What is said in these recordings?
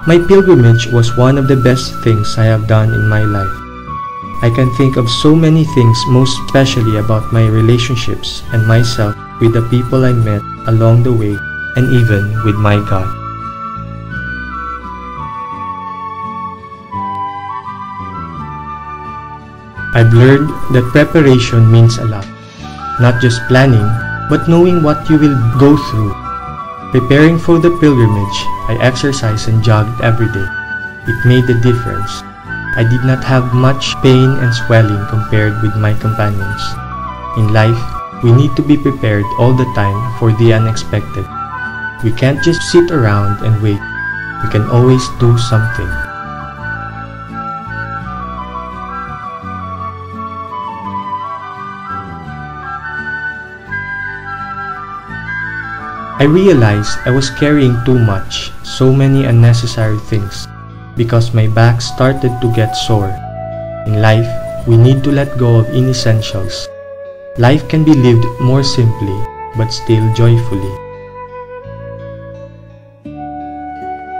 My pilgrimage was one of the best things I have done in my life. I can think of so many things, most especially about my relationships and myself with the people I met along the way and even with my God. I've learned that preparation means a lot. Not just planning, but knowing what you will go through. Preparing for the pilgrimage, I exercised and jogged every day. It made a difference. I did not have much pain and swelling compared with my companions. In life, we need to be prepared all the time for the unexpected. We can't just sit around and wait. We can always do something. I realized I was carrying too much, so many unnecessary things, because my back started to get sore. In life, we need to let go of inessentials. Life can be lived more simply, but still joyfully.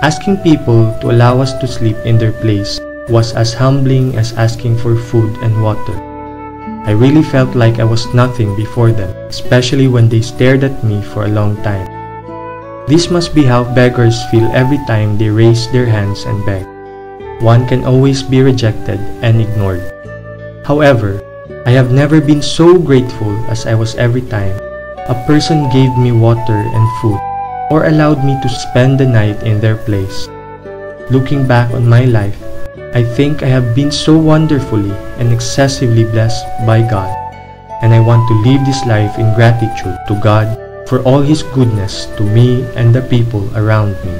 Asking people to allow us to sleep in their place was as humbling as asking for food and water. I really felt like I was nothing before them, especially when they stared at me for a long time. This must be how beggars feel every time they raise their hands and beg. One can always be rejected and ignored. However, I have never been so grateful as I was every time a person gave me water and food or allowed me to spend the night in their place. Looking back on my life, I think I have been so wonderfully and excessively blessed by God, and I want to live this life in gratitude to God for all His goodness to me and the people around me.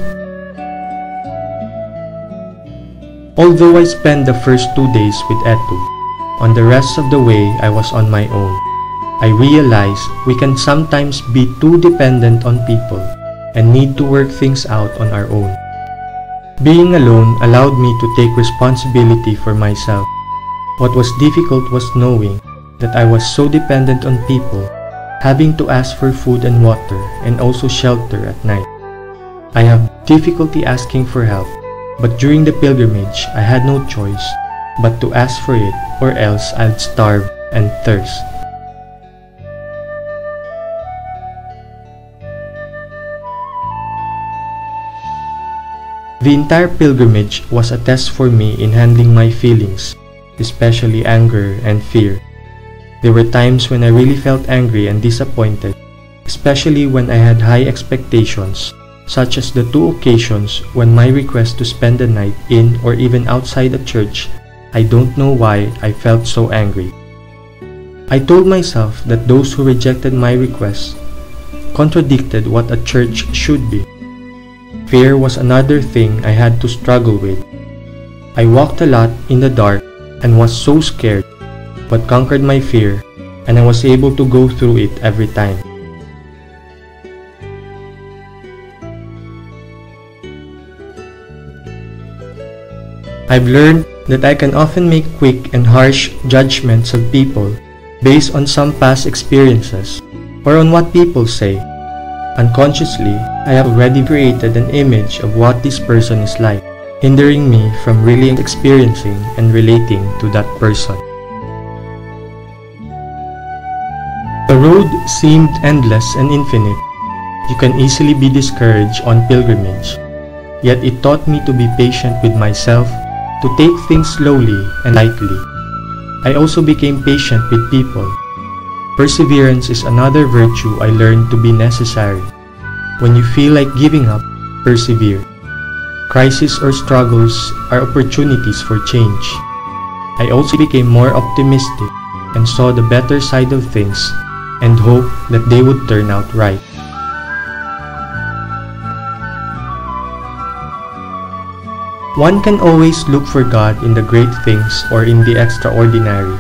Although I spent the first 2 days with Etu, on the rest of the way I was on my own. I realized we can sometimes be too dependent on people and need to work things out on our own. Being alone allowed me to take responsibility for myself. What was difficult was knowing that I was so dependent on people, having to ask for food and water and also shelter at night. I have difficulty asking for help, but during the pilgrimage I had no choice but to ask for it, or else I'd starve and thirst. The entire pilgrimage was a test for me in handling my feelings, especially anger and fear. There were times when I really felt angry and disappointed, especially when I had high expectations, such as the 2 occasions when my request to spend the night in or even outside a church. I don't know why I felt so angry. I told myself that those who rejected my request contradicted what a church should be. Fear was another thing I had to struggle with. I walked a lot in the dark and was so scared, but conquered my fear, and I was able to go through it every time. I've learned that I can often make quick and harsh judgments of people based on some past experiences or on what people say. Unconsciously, I have already created an image of what this person is like, hindering me from really experiencing and relating to that person. The road seemed endless and infinite. You can easily be discouraged on pilgrimage. Yet it taught me to be patient with myself, to take things slowly and lightly. I also became patient with people. Perseverance is another virtue I learned to be necessary. When you feel like giving up, persevere. Crises or struggles are opportunities for change. I also became more optimistic and saw the better side of things and hoped that they would turn out right. One can always look for God in the great things or in the extraordinary,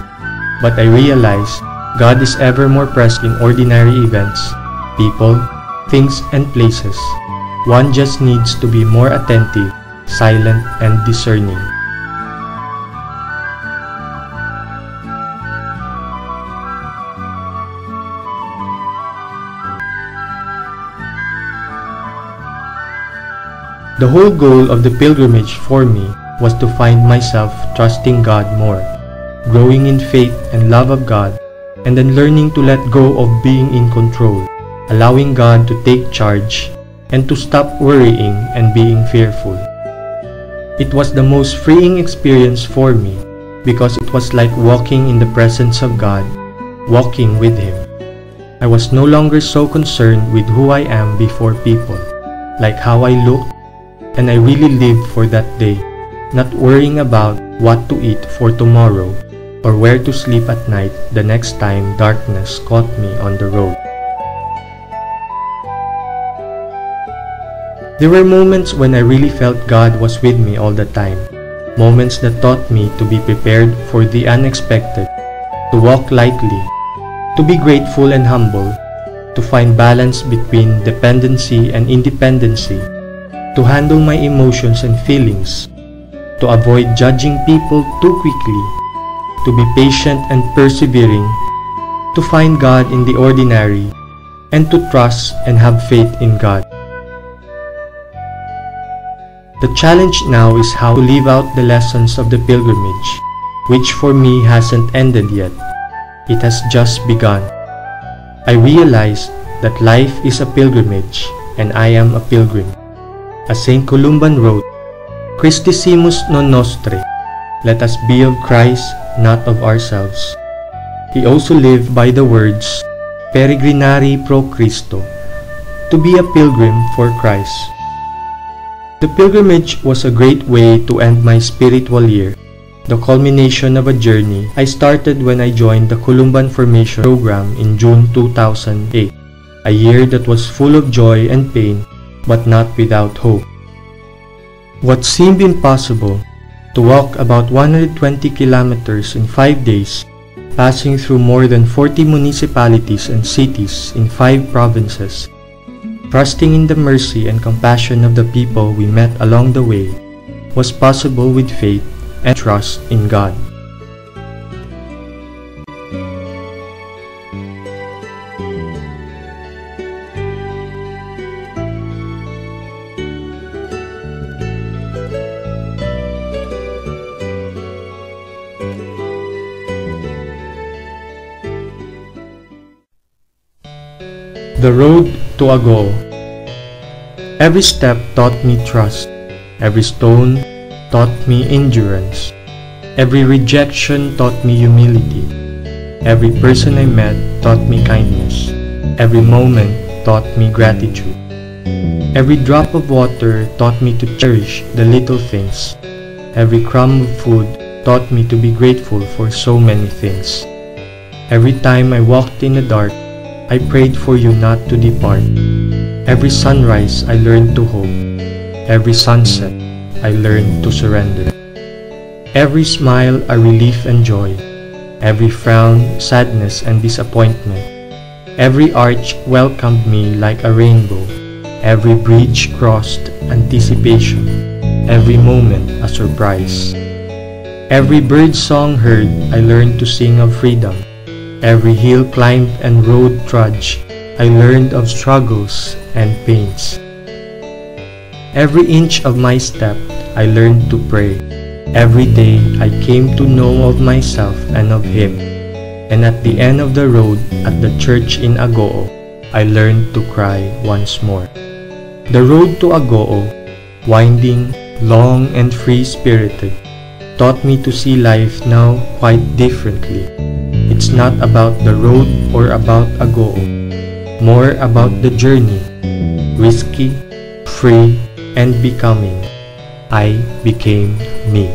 but I realize God is ever more present in ordinary events, people, things, and places. One just needs to be more attentive, silent, and discerning. The whole goal of the pilgrimage for me was to find myself trusting God more, growing in faith and love of God, and then learning to let go of being in control, allowing God to take charge, and to stop worrying and being fearful. It was the most freeing experience for me because it was like walking in the presence of God, walking with Him. I was no longer so concerned with who I am before people, like how I looked, and I really lived for that day, not worrying about what to eat for tomorrow or where to sleep at night the next time darkness caught me on the road. There were moments when I really felt God was with me all the time, moments that taught me to be prepared for the unexpected, to walk lightly, to be grateful and humble, to find balance between dependency and independency, to handle my emotions and feelings, to avoid judging people too quickly, to be patient and persevering, to find God in the ordinary, and to trust and have faith in God. The challenge now is how to live out the lessons of the pilgrimage, which for me hasn't ended yet. It has just begun. I realized that life is a pilgrimage and I am a pilgrim. As Saint Columban wrote, Christissimus non nostre, let us be of Christ, not of ourselves. He also lived by the words, peregrinari pro Christo, to be a pilgrim for Christ. The pilgrimage was a great way to end my spiritual year, the culmination of a journey I started when I joined the Columban Formation Program in June 2008, a year that was full of joy and pain, but not without hope. What seemed impossible, to walk about 120 kilometers in 5 days, passing through more than 40 municipalities and cities in 5 provinces, trusting in the mercy and compassion of the people we met along the way, was possible with faith and trust in God. The road to Agoo. Every step taught me trust. Every stone taught me endurance. Every rejection taught me humility. Every person I met taught me kindness. Every moment taught me gratitude. Every drop of water taught me to cherish the little things. Every crumb of food taught me to be grateful for so many things. Every time I walked in the dark, I prayed for you not to depart. Every sunrise I learned to hope. Every sunset I learned to surrender. Every smile a relief and joy. Every frown sadness and disappointment. Every arch welcomed me like a rainbow. Every bridge crossed anticipation. Every moment a surprise. Every bird song heard I learned to sing of freedom. Every hill climbed and road trudged, I learned of struggles and pains. Every inch of my step, I learned to pray. Every day, I came to know of myself and of Him. And at the end of the road, at the church in Agoo, I learned to cry once more. The road to Agoo, winding, long and free-spirited, taught me to see life now quite differently. It's not about the road or about Agoo, more about the journey, risky, free, and becoming. I became me.